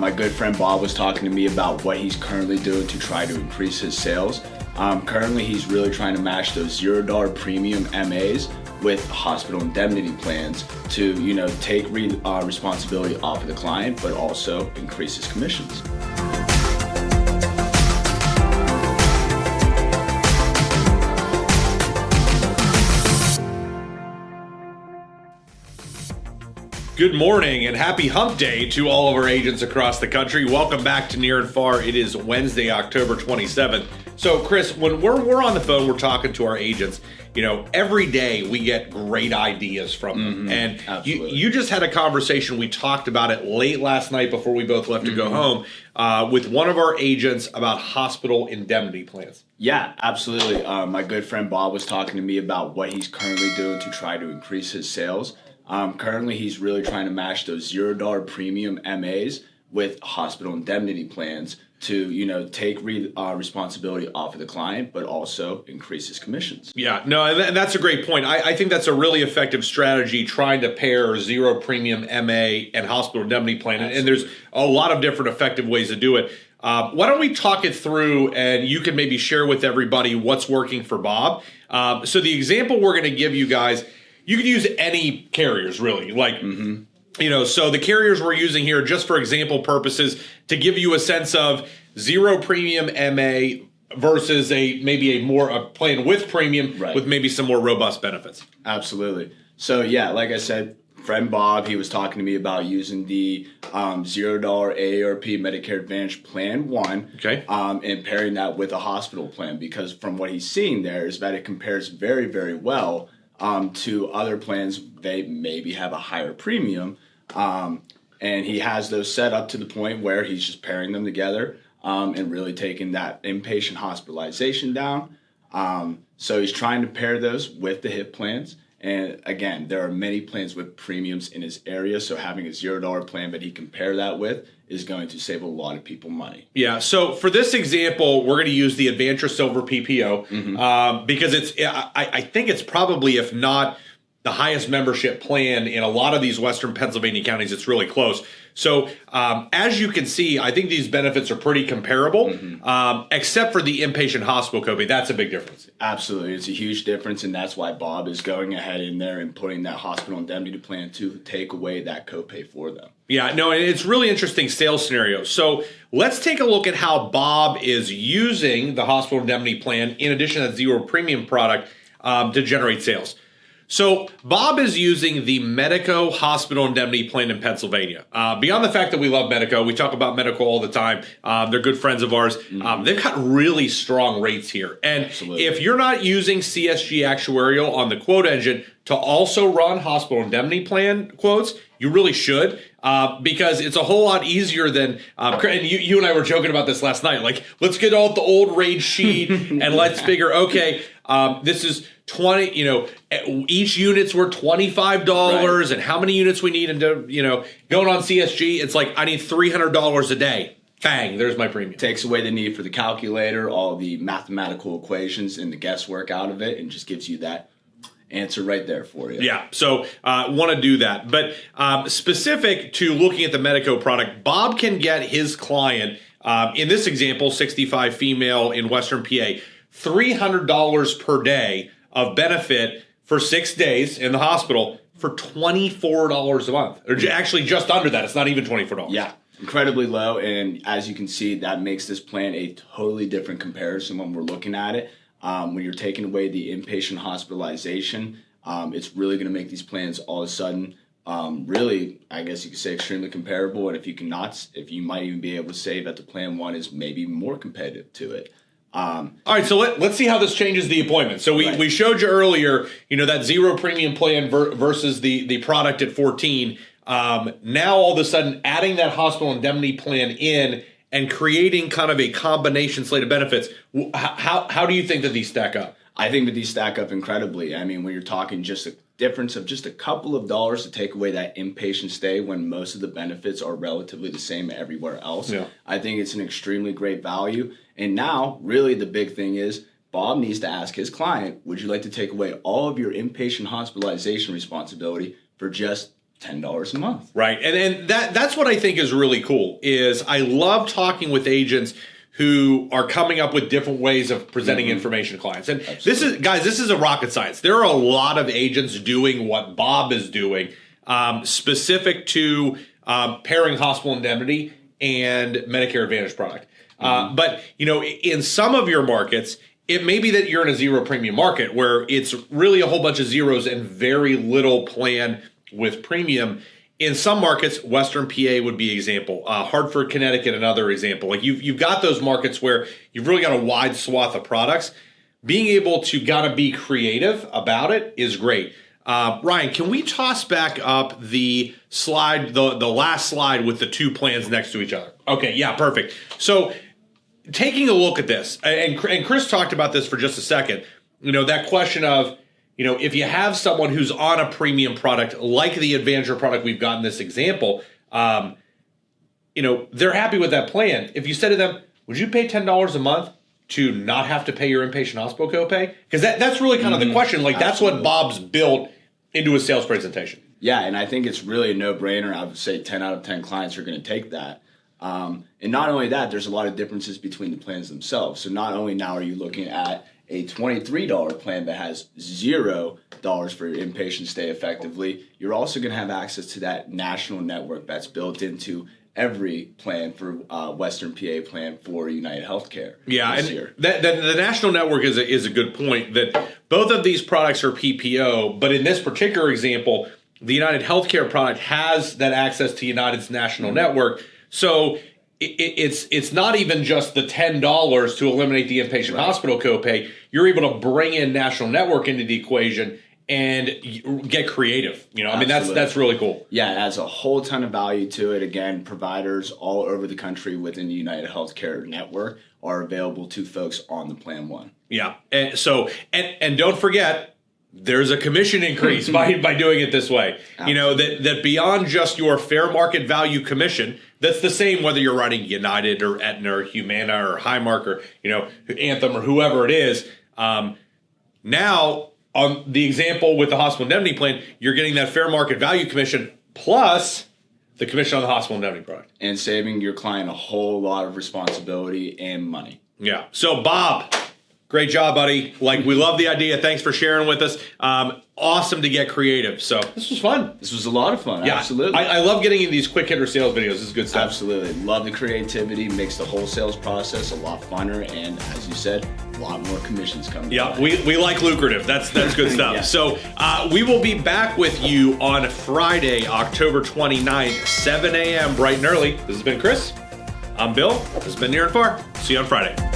My good friend Bob was talking to me about what he's currently doing to try to increase his sales. Currently, he's really trying to match those $0 premium MAs with hospital indemnity plans to, take responsibility off of the client, but also increase his commissions. Good morning and happy hump day to all of our agents across the country. Welcome back to Near and Far. It is Wednesday, October 27th. So Chris, when we're on the phone, we're talking to our agents, every day we get great ideas from them. And you just had a conversation. We talked about it late last night before we both left to go home with one of our agents about hospital indemnity plans. Yeah, absolutely. My good friend Bob was talking to me about what he's currently doing to try to increase his sales. Currently, he's really trying to match those $0 premium MAs with hospital indemnity plans to, take responsibility off of the client, but also increase his commissions. Yeah, no, and that's a great point. I think that's a really effective strategy, trying to pair zero premium MA and hospital indemnity plan. And there's a lot of different effective ways to do it. Why don't we talk it through and you can maybe share with everybody what's working for Bob. So the example we're going to give you guys, you can use any carriers, really. So the carriers we're using here, just for example purposes, to give you a sense of zero premium MA versus maybe a plan with premium with maybe some more robust benefits. Absolutely. So yeah, like I said, friend Bob, he was talking to me about using the $0 AARP Medicare Advantage Plan 1, and pairing that with a hospital plan, because from what he's seeing there is that it compares very, very well to other plans. They maybe have a higher premium, and he has those set up to the point where he's just pairing them together and really taking that inpatient hospitalization down. So he's trying to pair those with the HIP plans. And again, there are many plans with premiums in his area, so having a $0 plan that he can pair that with is going to save a lot of people money. Yeah, so for this example, we're going to use the Advantra Silver PPO because I think it's probably, if not the highest membership plan in a lot of these Western Pennsylvania counties. It's really close. So as you can see, I think these benefits are pretty comparable, except for the inpatient hospital copay. That's a big difference. Absolutely. It's a huge difference, and that's why Bob is going ahead in there and putting that hospital indemnity plan to take away that copay for them. Yeah, no, it's really interesting sales scenario. So let's take a look at how Bob is using the hospital indemnity plan in addition to that zero premium product to generate sales. So Bob is using the Medico hospital indemnity plan in Pennsylvania. Beyond the fact that we love Medico, we talk about Medico all the time. They're good friends of ours. They've got really strong rates here. And if you're not using CSG Actuarial on the quote engine to also run hospital indemnity plan quotes, you really should, because it's a whole lot easier than, and you and I were joking about this last night, like, let's get out the old rate sheet and let's figure, okay, this is 20, each unit's worth $25 and how many units we need into, going on CSG, it's like, I need $300 a day. Bang, there's my premium. Takes away the need for the calculator, all the mathematical equations and the guesswork out of it, and just gives you that answer right there for you. Yeah, so want to do that. But specific to looking at the Medico product, Bob can get his client, in this example, 65 female in Western PA, $300 per day of benefit for 6 days in the hospital for $24 a month. Or actually just under that. It's not even $24. Yeah, incredibly low. And as you can see, that makes this plan a totally different comparison when we're looking at it. When you're taking away the inpatient hospitalization, it's really going to make these plans all of a sudden really, I guess you could say, extremely comparable. And if you might even be able to say that the plan 1 is maybe more competitive to it. All right, so let's see how this changes the appointment. So we showed you earlier, that zero premium plan versus the product at 14. Now all of a sudden adding that hospital indemnity plan in and creating kind of a combination slate of benefits. How do you think that these stack up? I think that these stack up incredibly. I mean, when you're talking just a difference of just a couple of dollars to take away that inpatient stay when most of the benefits are relatively the same everywhere else, I think it's an extremely great value. And now, really the big thing is Bob needs to ask his client, would you like to take away all of your inpatient hospitalization responsibility for just $10 a month. Right. And that's what I think is really cool is I love talking with agents who are coming up with different ways of presenting information to clients. And this is a rocket science. There are a lot of agents doing what Bob is doing, specific to pairing hospital indemnity and Medicare Advantage product. But, in some of your markets, it may be that you're in a zero premium market where it's really a whole bunch of zeros and very little plan with premium. In some markets, Western PA would be an example. Hartford, Connecticut, another example. Like you've got those markets where you've really got a wide swath of products. Being able to gotta be creative about it is great. Ryan, can we toss back up the slide, the last slide with the two plans next to each other? Okay, yeah, perfect. So taking a look at this, and Chris talked about this for just a second, that question of, if you have someone who's on a premium product like the Advantage product we've got in this example, they're happy with that plan. If you said to them, would you pay $10 a month to not have to pay your inpatient hospital copay? Because that's really kind of the question. Like that's what Bob's built into his sales presentation. Yeah, and I think it's really a no-brainer. I would say 10 out of 10 clients are going to take that. And not only that, there's a lot of differences between the plans themselves. So not only now are you looking at a $23 plan that has $0 for your inpatient stay effectively, you're also going to have access to that national network that's built into every plan for Western PA plan for United Healthcare. Yeah, and the national network is a good point that both of these products are PPO, but in this particular example, the United Healthcare product has that access to United's national network. So it's not even just the $10 to eliminate the inpatient hospital copay. You're able to bring in national network into the equation and get creative. I mean, that's really cool. Yeah, it adds a whole ton of value to it. Again, providers all over the country within the United Healthcare network are available to folks on the Plan 1. Yeah, and don't forget, there's a commission increase by doing it this way. Absolutely. That beyond just your fair market value commission, that's the same whether you're writing United or Aetna or Humana or Highmark or Anthem or whoever it is. Now, on the example with the hospital indemnity plan, you're getting that fair market value commission plus the commission on the hospital indemnity product. And saving your client a whole lot of responsibility and money. Yeah. So, Bob, great job, buddy. We love the idea. Thanks for sharing with us. Awesome to get creative. So this was fun. This was a lot of fun. Yeah, absolutely. I love getting into these quick hitter sales videos. This is good stuff. Absolutely. Love the creativity. Makes the whole sales process a lot funner. And as you said, a lot more commissions coming. Yeah, we like lucrative. That's good stuff. Yeah. So we will be back with you on Friday, October 29th, 7 a.m. bright and early. This has been Chris. I'm Bill. This has been Near and Far. See you on Friday.